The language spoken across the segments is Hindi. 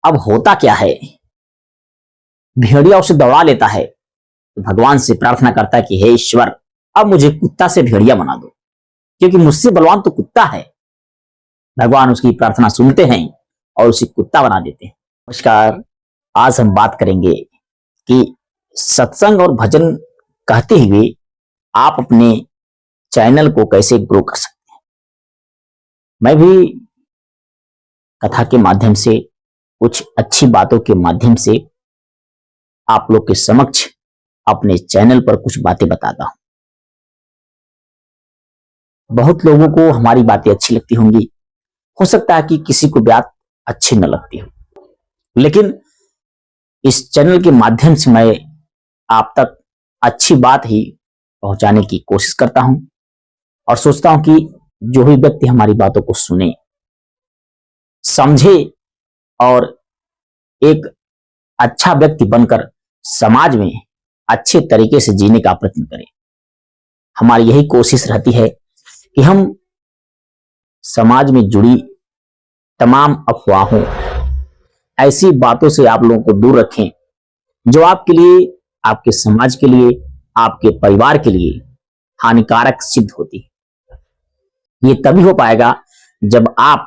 अब होता क्या है, भेड़िया उसे दौड़ा लेता है तो भगवान से प्रार्थना करता है कि हे ईश्वर, अब मुझे कुत्ता से भेड़िया बना दो, क्योंकि मुझसे बलवान तो कुत्ता है। भगवान उसकी प्रार्थना सुनते हैं और उसे कुत्ता बना देते हैं। नमस्कार, आज हम बात करेंगे कि सत्संग और भजन कहते हुए आप अपने चैनल को कैसे ग्रो कर सकते हैं। मैं भी कथा के माध्यम से, कुछ अच्छी बातों के माध्यम से आप लोग के समक्ष अपने चैनल पर कुछ बातें बताता हूं। बहुत लोगों को हमारी बातें अच्छी लगती होंगी, हो सकता है कि किसी को बात अच्छी न लगती हो, लेकिन इस चैनल के माध्यम से मैं आप तक अच्छी बात ही पहुंचाने की कोशिश करता हूं और सोचता हूं कि जो भी व्यक्ति हमारी बातों को सुने, समझे और एक अच्छा व्यक्ति बनकर समाज में अच्छे तरीके से जीने का प्रयत्न करें। हमारी यही कोशिश रहती है कि हम समाज में जुड़ी तमाम अफवाहों, ऐसी बातों से आप लोगों को दूर रखें जो आपके लिए, आपके समाज के लिए, आपके परिवार के लिए हानिकारक सिद्ध होती है। ये तभी हो पाएगा जब आप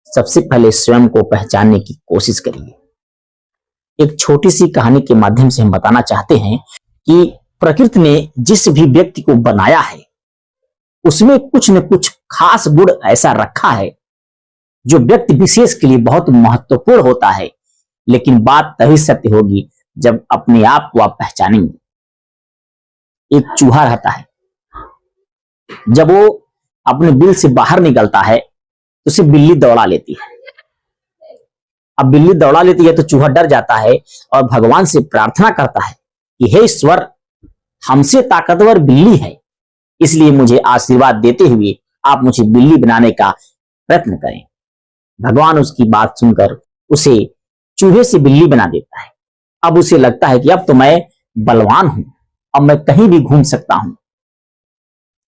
सबसे पहले स्वयं को पहचानने की कोशिश करिए। एक छोटी सी कहानी के माध्यम से हम बताना चाहते हैं कि प्रकृति ने जिस भी व्यक्ति को बनाया है उसमें कुछ न कुछ खास गुण ऐसा रखा है जो व्यक्ति विशेष के लिए बहुत महत्वपूर्ण होता है। लेकिन बात तभी सत्य होगी जब अपने आप को आप पहचानेंगे। एक चूहा रहता है, जब वो अपने बिल से बाहर निकलता है तो उसे बिल्ली दौड़ा लेती है। अब बिल्ली दौड़ा लेती है तो चूहा डर जाता है और भगवान से प्रार्थना करता है कि हे ईश्वर, हमसे ताकतवर बिल्ली है, इसलिए मुझे आशीर्वाद देते हुए आप मुझे बिल्ली बनाने का प्रयत्न करें। भगवान उसकी बात सुनकर उसे चूहे से बिल्ली बना देता है। अब उसे लगता है कि अब तो मैं बलवान हूं, अब मैं कहीं भी घूम सकता हूं।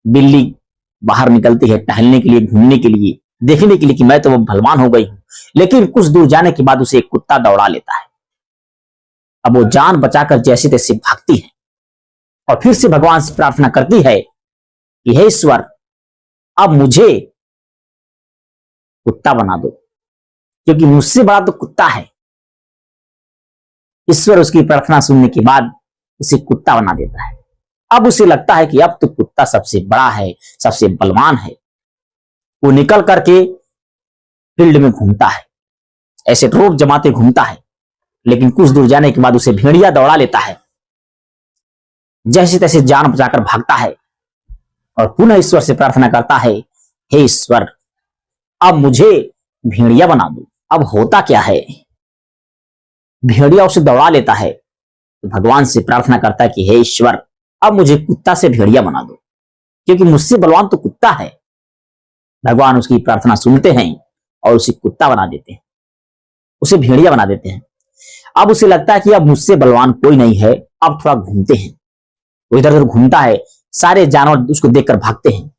बिल्ली बाहर निकलती है टहलने के लिए, घूमने के लिए, देखने के लिए कि मैं तो बलवान हो गई हूं। लेकिन कुछ दूर जाने के बाद उसे एक कुत्ता दौड़ा लेता है। अब वो जान बचाकर जैसे तैसे भागती है और फिर से भगवान से प्रार्थना करती है कि हे ईश्वर, अब मुझे कुत्ता बना दो, क्योंकि मुझसे बड़ा तो कुत्ता है। ईश्वर उसकी प्रार्थना सुनने के बाद उसे कुत्ता बना देता है। अब उसे लगता है कि अब तो कुत्ता सबसे बड़ा है, सबसे बलवान है। वो निकल करके फील्ड में घूमता है, ऐसे रोब जमाते घूमता है। लेकिन कुछ दूर जाने के बाद उसे भेड़िया दौड़ा लेता है। जैसे तैसे जान बचाकर भागता है और पुनः ईश्वर से प्रार्थना करता है, हे ईश्वर, अब मुझे भेड़िया बना दो। अब होता क्या है, भेड़िया उसे दौड़ा लेता है तो भगवान से प्रार्थना करता है कि हे ईश्वर, अब मुझे कुत्ता से भेड़िया बना दो, क्योंकि मुझसे बलवान तो कुत्ता है। भगवान उसकी प्रार्थना सुनते हैं और उसे कुत्ता बना देते हैं, उसे भेड़िया बना देते हैं। अब उसे लगता है कि अब मुझसे बलवान कोई नहीं है, अब थोड़ा घूमते हैं। वो इधर उधर घूमता है, सारे जानवर उसको देखकर भागते हैं।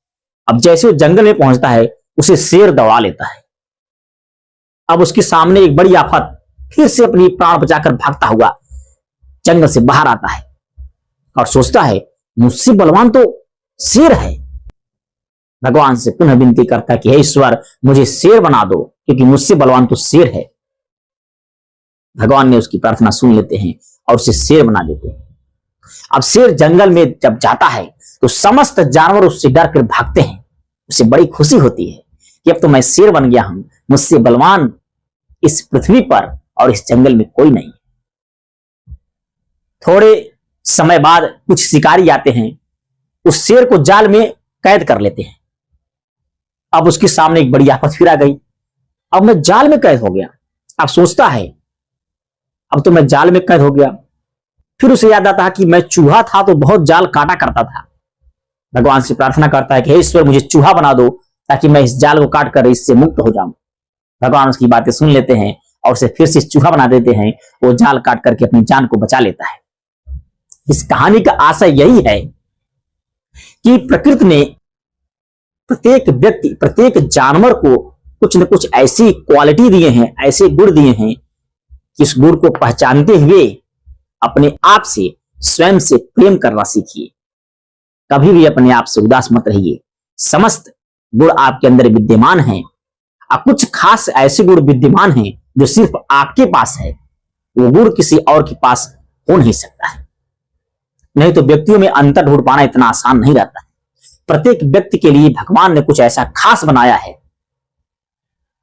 अब जैसे वो जंगल में पहुंचता है, उसे शेर दौड़ा लेता है। अब उसके सामने एक बड़ी आफत, फिर से अपनी प्राण बचाकर भागता हुआ जंगल से बाहर आता है और सोचता है मुझसे बलवान तो शेर है। भगवान से पुनः विनती करता है कि हे ईश्वर, मुझे शेर बना दो, क्योंकि मुझसे बलवान तो शेर है। भगवान ने उसकी प्रार्थना सुन लेते हैं और उसे शेर बना देते हैं। अब शेर जंगल में जब जाता है तो समस्त जानवर उससे डर कर भागते हैं। उसे बड़ी खुशी होती है कि अब तो मैं शेर बन गया हूं, मुझसे बलवान इस पृथ्वी पर और इस जंगल में कोई नहीं। थोड़े समय बाद कुछ शिकारी आते हैं, उस शेर को जाल में कैद कर लेते हैं। अब उसके सामने एक बड़ी आफत फिर आ गई। अब मैं जाल में कैद हो गया। अब सोचता है अब तो मैं जाल में कैद हो गया। फिर उसे याद आता है कि मैं चूहा था तो बहुत जाल काटा करता था। भगवान से प्रार्थना करता है कि हे ईश्वर, मुझे चूहा बना दो ताकि मैं इस जाल को काट कर इससे मुक्त हो जाऊं। भगवान उसकी बातें सुन लेते हैं और उसे फिर से चूहा बना देते हैं। वो जाल काट करके अपनी जान को बचा लेता है। इस कहानी का आशय यही है कि प्रकृति ने प्रत्येक व्यक्ति, प्रत्येक जानवर को कुछ न कुछ ऐसी क्वालिटी दिए हैं, ऐसे गुण दिए हैं कि इस गुण को पहचानते हुए अपने आप से, स्वयं से प्रेम करना सीखिए। कभी भी अपने आप से उदास मत रहिए। समस्त गुण आपके अंदर विद्यमान हैं और कुछ खास ऐसे गुण विद्यमान हैं जो सिर्फ आपके पास है, वो गुण किसी और के पास हो नहीं सकता है। नहीं तो व्यक्तियों में अंतर ढूंढ पाना इतना आसान नहीं रहता है। प्रत्येक व्यक्ति के लिए भगवान ने कुछ ऐसा खास बनाया है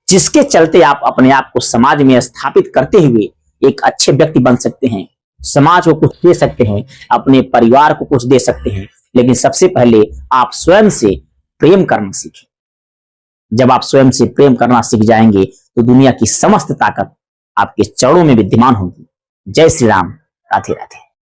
जिसके चलते आप अपने आप को समाज में स्थापित करते हुए एक अच्छे व्यक्ति बन सकते हैं, समाज को कुछ दे सकते हैं, अपने परिवार को कुछ दे सकते हैं। लेकिन सबसे पहले आप स्वयं से प्रेम करना सीखें। जब आप स्वयं से प्रेम करना सीख जाएंगे तो दुनिया की समस्त ताकत आपके चरणों में विद्यमान होगी। जय श्री राम। राधे राधे।